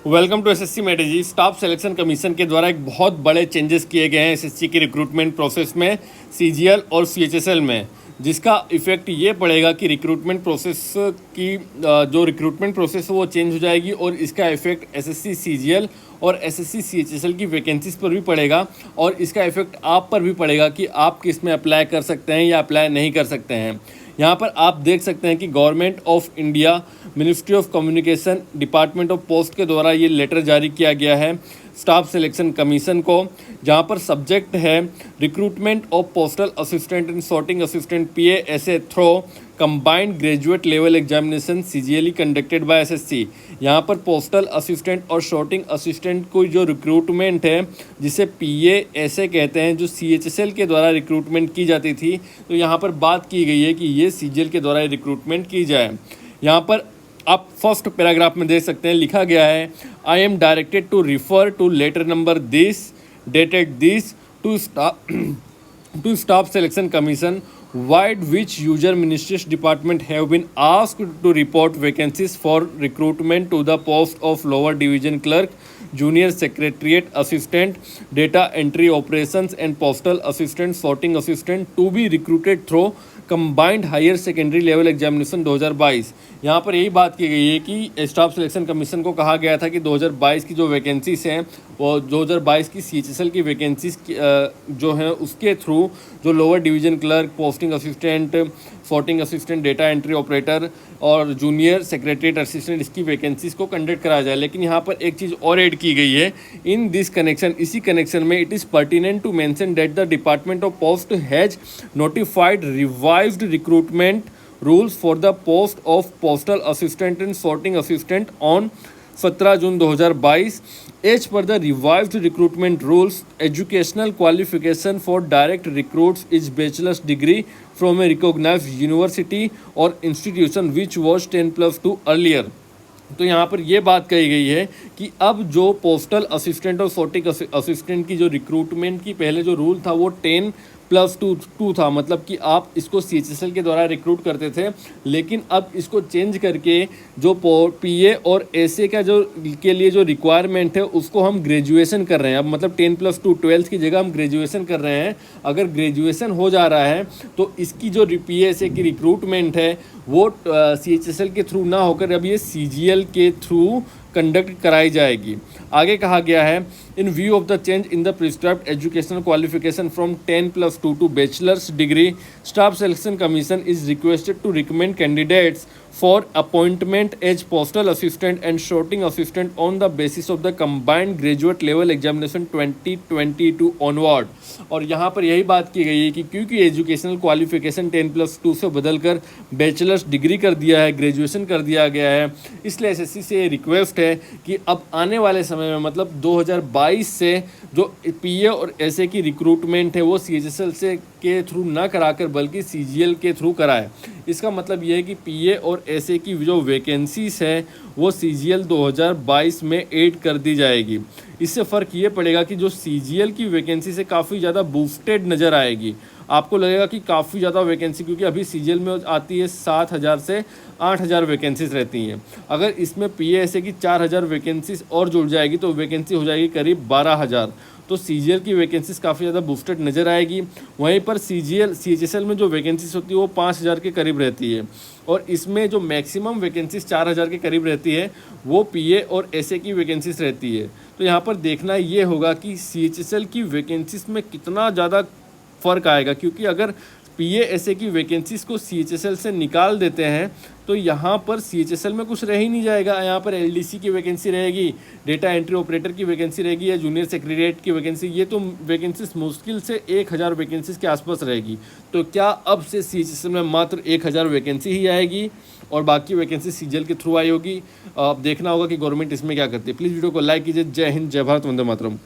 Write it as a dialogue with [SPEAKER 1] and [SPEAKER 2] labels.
[SPEAKER 1] Welcome to SSC Medi. Staff selection commission के द्वारा एक बहुत बड़े चेंजेस किए गए हैं एसएससी की रिक्रूटमेंट प्रोसेस में, सीजीएल और सीएचएसएल में, जिसका इफेक्ट ये पड़ेगा कि रिक्रूटमेंट प्रोसेस की जो रिक्रूटमेंट प्रोसेस है वो चेंज हो जाएगी और इसका इफेक्ट एसएससी सीजीएल और एसएससी सीएचएसएल की वैकेंसीज पर भी पड़ेगा और इसका इफेक्ट आप पर भी पड़ेगा कि आप किस में अप्लाई कर सकते हैं या अप्लाई नहीं कर सकते हैं। यहाँ पर आप देख सकते हैं कि government of India, ministry of communication, department of post के द्वारा ये लेटर जारी किया गया है स्टाफ सिलेक्शन कमीशन को, जहाँ पर सब्जेक्ट है recruitment of postal assistant and sorting assistant PASA through combined graduate level examination CGL conducted by SSC. यहाँ पर पोस्टल असिस्टेंट और सॉर्टिंग असिस्टेंट को जो रिक्रूटमेंट है जिसे PASA कहते हैं, जो CHSL के द्वारा रिक्रूटमेंट की जाती थी, तो यहाँ पर बात की गई है कि ये CGL के द्वारा रिक्रूटमेंट की जाए। यहाँ पर आप फर्स्ट पैराग्राफ में देख सकते हैं, लिखा गया है I am directed to refer to letter number this dated this to staff selection commission vide which user ministries department have been asked to report vacancies for recruitment to the post of lower division clerk, junior secretariat assistant, data entry operations and postal assistant, sorting assistant to be recruited through combined higher secondary level examination 2022। यहाँ पर यही बात की गई है कि staff selection commission को कहा गया था कि 2022 की जो वैकेंसीज हैं वो 2022 की CHSL की वैकेंसीज जो हैं उसके थ्रू जो lower division clerk, posting assistant, sorting assistant, data entry operator और जूनियर सेक्रेटरिएट असिस्टेंट, इसकी वैकेंसीज को कंडक्ट कराया जाए। लेकिन यहाँ पर एक चीज़ और ऐड की गई है इन दिस कनेक्शन, इसी कनेक्शन में it is pertinent to mention that the department of post has notified revised recruitment rules for the post of postal assistant and sorting assistant on 17 June 2022 as per the revised recruitment rules. Educational qualification for direct recruits is bachelor's degree from a recognized university or institution which was 10+2 earlier. तो यहाँ पर ये बात कही गई है कि अब जो पोस्टल असिस्टेंट और सॉर्टिंग असिस्टेंट की जो रिक्रूटमेंट की पहले जो रूल था वो 10+2 था, मतलब कि आप इसको CHSL के द्वारा रिक्रूट करते थे, लेकिन अब इसको चेंज करके जो PA और SA का जो के लिए जो रिक्वायरमेंट है उसको हम ग्रेजुएशन कर रहे हैं। अब मतलब 10+2 12th की जगह हम ग्रेजुएशन कर रहे हैं। अगर ग्रेजुएशन हो जा रहा है तो इसकी जो PA/SA की रिक्रूटमेंट है वो CHSL के थ्रू ना होकर अब ये CGL के थ्रू कंडक्ट कराई जाएगी। आगे कहा गया है in view of the change in the prescribed educational qualification from 10+2 to bachelor's degree, staff selection commission is requested to recommend candidates for appointment as postal assistant and sorting assistant on the basis of the combined graduate level examination 2022 onward. और यहाँ पर यही बात की गई है कि क्योंकि एजुकेशनल क्वालिफिकेशन 10+2 से बदलकर बैचलर्स डिग्री कर दिया है, ग्रेजुएशन कर दिया गया है, इसलिए एसएससी से रिक्वेस्ट है कि अब आने वाले समय में मतलब 2022 से जो PA और SA की रिक्रूटमेंट है वो CHSL से के थ्रू ना कराकर बल्कि CGL के थ्रू कराए। इसका मतलब ये है कि PA और SA की जो वैकेंसीज है वो CGL 2022 में ऐड कर दी जाएगी। इससे फ़र्क ये पड़ेगा कि जो CGL की वैकेंसी से काफ़ी ज़्यादा बूस्टेड नज़र आएगी। आपको लगेगा कि काफ़ी ज़्यादा वैकेंसी, क्योंकि अभी CGL में आती है 7,000 से 8,000 वैकेंसीज रहती हैं। अगर इसमें PA/SA की 4,000 वैकेंसीज और जुड़ जाएगी तो वैकेंसी हो जाएगी करीब 12,000। तो CGL की वैकेंसीज काफ़ी ज़्यादा बूस्टेड नज़र आएगी। वहीं पर CHSL में जो वैकेंसीज होती है वो 5,000 के करीब रहती है और इसमें जो मैक्सिमम वैकेंसीज 4,000 के करीब रहती है वो PA और SA की वैकेंसीज रहती है। तो यहाँ पर देखना ये होगा कि CHSL की वैकेंसीज में कितना ज़्यादा फ़र्क आएगा, क्योंकि अगर PA/SA की वैकेंसीज को CHSL से निकाल देते हैं तो यहाँ पर CHSL में कुछ रह ही नहीं जाएगा। यहाँ पर LDC की वैकेंसी रहेगी, डेटा एंट्री ऑपरेटर की वैकेंसी रहेगी या जूनियर सेक्रेटरिएट की वैकेंसी, ये तो वैकेंसीज मुश्किल से 1,000 वैकेंसीज के आसपास रहेगी। तो क्या अब से CHSL में मात्र 1,000 वैकेंसी ही आएगी और बाकी वैकेंसी CGL के थ्रू आई होगी? अब देखना होगा कि गवर्नमेंट इसमें क्या करती है। प्लीज़ वीडियो को लाइक कीजिए। जय हिंद, जय भारत, वंदे मातरम।